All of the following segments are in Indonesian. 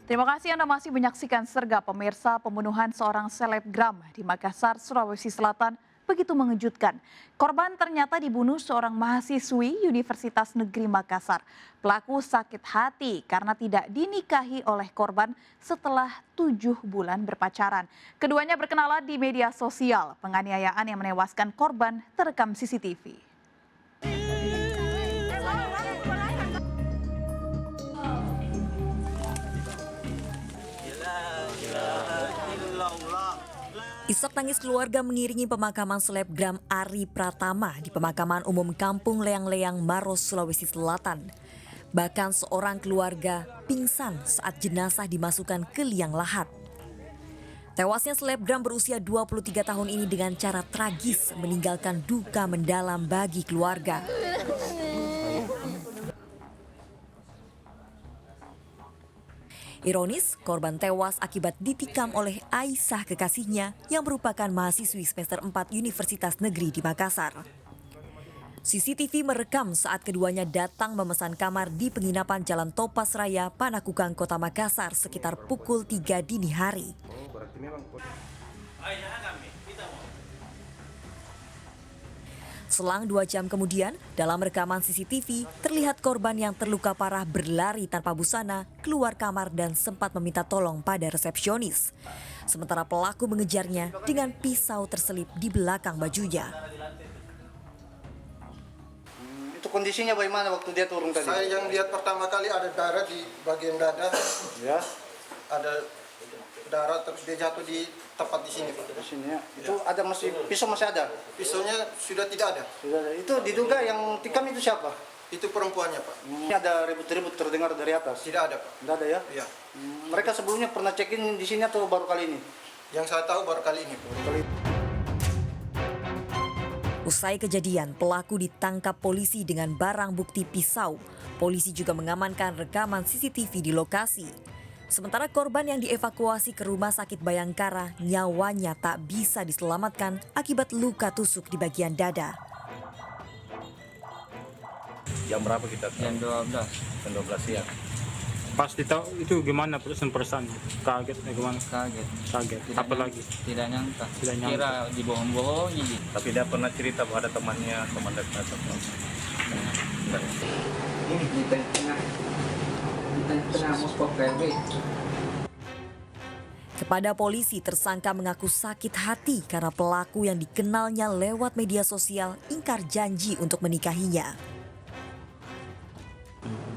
Terima kasih Anda masih menyaksikan Sergap. Pemirsa, pembunuhan seorang selebgram di Makassar, Sulawesi Selatan begitu mengejutkan. Korban ternyata dibunuh seorang mahasiswi Universitas Negeri Makassar. Pelaku sakit hati karena tidak dinikahi oleh korban setelah 7 bulan berpacaran. Keduanya berkenalan di media sosial. Penganiayaan yang menewaskan korban terekam CCTV. Isak tangis keluarga mengiringi pemakaman selebgram Ari Pratama di pemakaman umum Kampung Leang-Leang, Maros, Sulawesi Selatan. Bahkan seorang keluarga pingsan saat jenazah dimasukkan ke liang lahat. Tewasnya selebgram berusia 23 tahun ini dengan cara tragis meninggalkan duka mendalam bagi keluarga. Ironis, korban tewas akibat ditikam oleh Aisyah kekasihnya yang merupakan mahasiswi semester 4 Universitas Negeri di Makassar. CCTV merekam saat keduanya datang memesan kamar di penginapan Jalan Topas Raya, Panakukang, Kota Makassar sekitar pukul 3 dini hari. Selang 2 jam kemudian, dalam rekaman CCTV, terlihat korban yang terluka parah berlari tanpa busana keluar kamar dan sempat meminta tolong pada resepsionis. Sementara pelaku mengejarnya dengan pisau terselip di belakang bajunya. Itu kondisinya bagaimana waktu dia turun tadi? Saya yang lihat pertama kali ada darah di bagian dada. Ya. Ada darah terus dia jatuh di tepat di sini, Pak. Di sini ya. Itu ada pisau masih ada? Pisaunya sudah tidak ada. Sudah ada. Itu diduga yang tikam itu siapa? Itu perempuannya, Pak. Ini ada ribut-ribut terdengar dari atas? Tidak ada, Pak. Tidak ada ya? Iya. Mereka sebelumnya pernah check-in di sini atau baru kali ini? Yang saya tahu baru kali ini, Pak. Usai kejadian, pelaku ditangkap polisi dengan barang bukti pisau. Polisi juga mengamankan rekaman CCTV di lokasi. Sementara korban yang dievakuasi ke Rumah Sakit Bayangkara, nyawanya tak bisa diselamatkan akibat luka tusuk di bagian dada. Jam berapa kita? Jam 12. Jam 12 siang. Pas ditahu itu gimana perasaan? Kaget gimana? Kaget. Apa lagi? Tidak nyangka. Kira dibohong-bohongin gitu. Tapi dia pernah cerita bahwa ada temannya komandan atau Ini di tengah Moskow KRB. Kepada polisi, tersangka mengaku sakit hati karena pelaku yang dikenalnya lewat media sosial ingkar janji untuk menikahinya.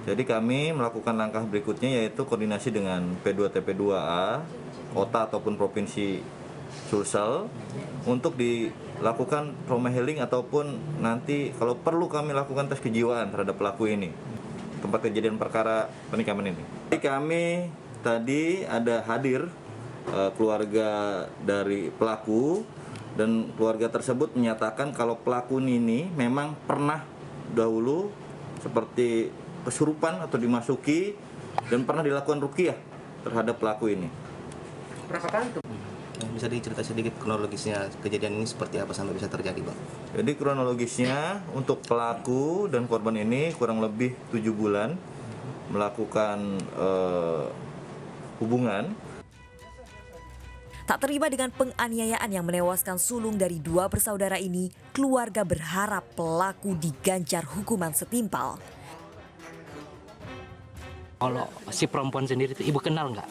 Jadi kami melakukan langkah berikutnya yaitu koordinasi dengan P2TP2A, kota ataupun provinsi Sulsel untuk dilakukan trauma healing ataupun nanti kalau perlu kami lakukan tes kejiwaan terhadap pelaku ini. Tempat kejadian perkara pernikahan ini. Jadi kami tadi ada hadir keluarga dari pelaku dan keluarga tersebut menyatakan kalau pelaku ini memang pernah dahulu seperti kesurupan atau dimasuki dan pernah dilakukan ruqyah terhadap pelaku ini. Berapa kali itu? Bisa dicerita sedikit kronologisnya kejadian ini seperti apa sampai bisa terjadi, Bang? Jadi kronologisnya untuk pelaku dan korban ini kurang lebih 7 bulan melakukan hubungan. Tak terima dengan penganiayaan yang menewaskan sulung dari 2 bersaudara ini, keluarga berharap pelaku diganjar hukuman setimpal. Kalau si perempuan sendiri itu Ibu kenal nggak?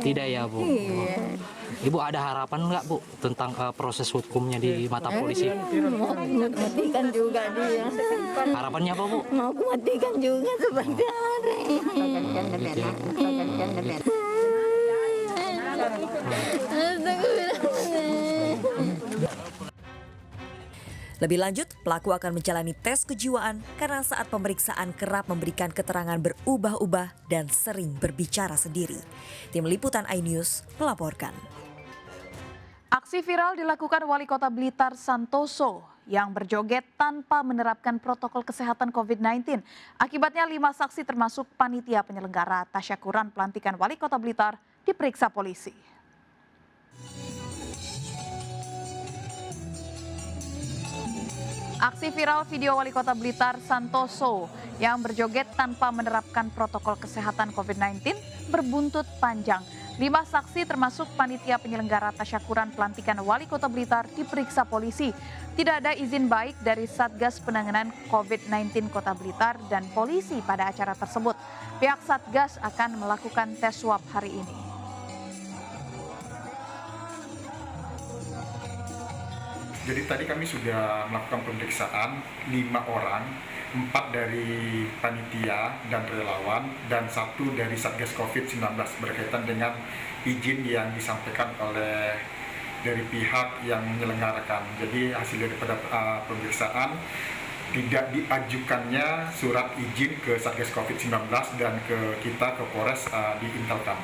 Tidak ya, Bu. Iya. Ibu ada harapan nggak, Bu, tentang proses hukumnya di mata polisi? Mau matikan juga dia. Harapannya apa, Bu? Mau matikan juga seperti hari. Lebih lanjut, pelaku akan menjalani tes kejiwaan karena saat pemeriksaan kerap memberikan keterangan berubah-ubah dan sering berbicara sendiri. Tim Liputan iNews melaporkan. Aksi viral dilakukan Wali Kota Blitar Santoso yang berjoget tanpa menerapkan protokol kesehatan COVID-19. Akibatnya 5 saksi termasuk panitia penyelenggara tasyakuran pelantikan Wali Kota Blitar diperiksa polisi. Aksi viral video Wali Kota Blitar Santoso yang berjoget tanpa menerapkan protokol kesehatan COVID-19 berbuntut panjang. 5 saksi termasuk panitia penyelenggara tasyakuran pelantikan Wali Kota Blitar diperiksa polisi. Tidak ada izin baik dari Satgas Penanganan COVID-19 Kota Blitar dan polisi pada acara tersebut. Pihak Satgas akan melakukan tes swab hari ini. Jadi tadi kami sudah melakukan pemeriksaan 5 orang, 4 dari panitia dan relawan, dan 1 dari Satgas COVID-19 berkaitan dengan izin yang disampaikan oleh dari pihak yang menyelenggarakan. Jadi hasil daripada pemeriksaan tidak diajukannya surat izin ke Satgas COVID-19 dan ke kita ke Polres di Intelkam.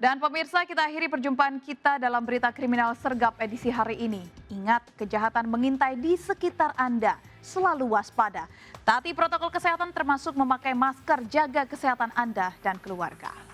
Dan pemirsa, kita akhiri perjumpaan kita dalam berita kriminal Sergap edisi hari ini. Ingat, kejahatan mengintai di sekitar Anda. Selalu waspada. Taati protokol kesehatan termasuk memakai masker, jaga kesehatan Anda dan keluarga.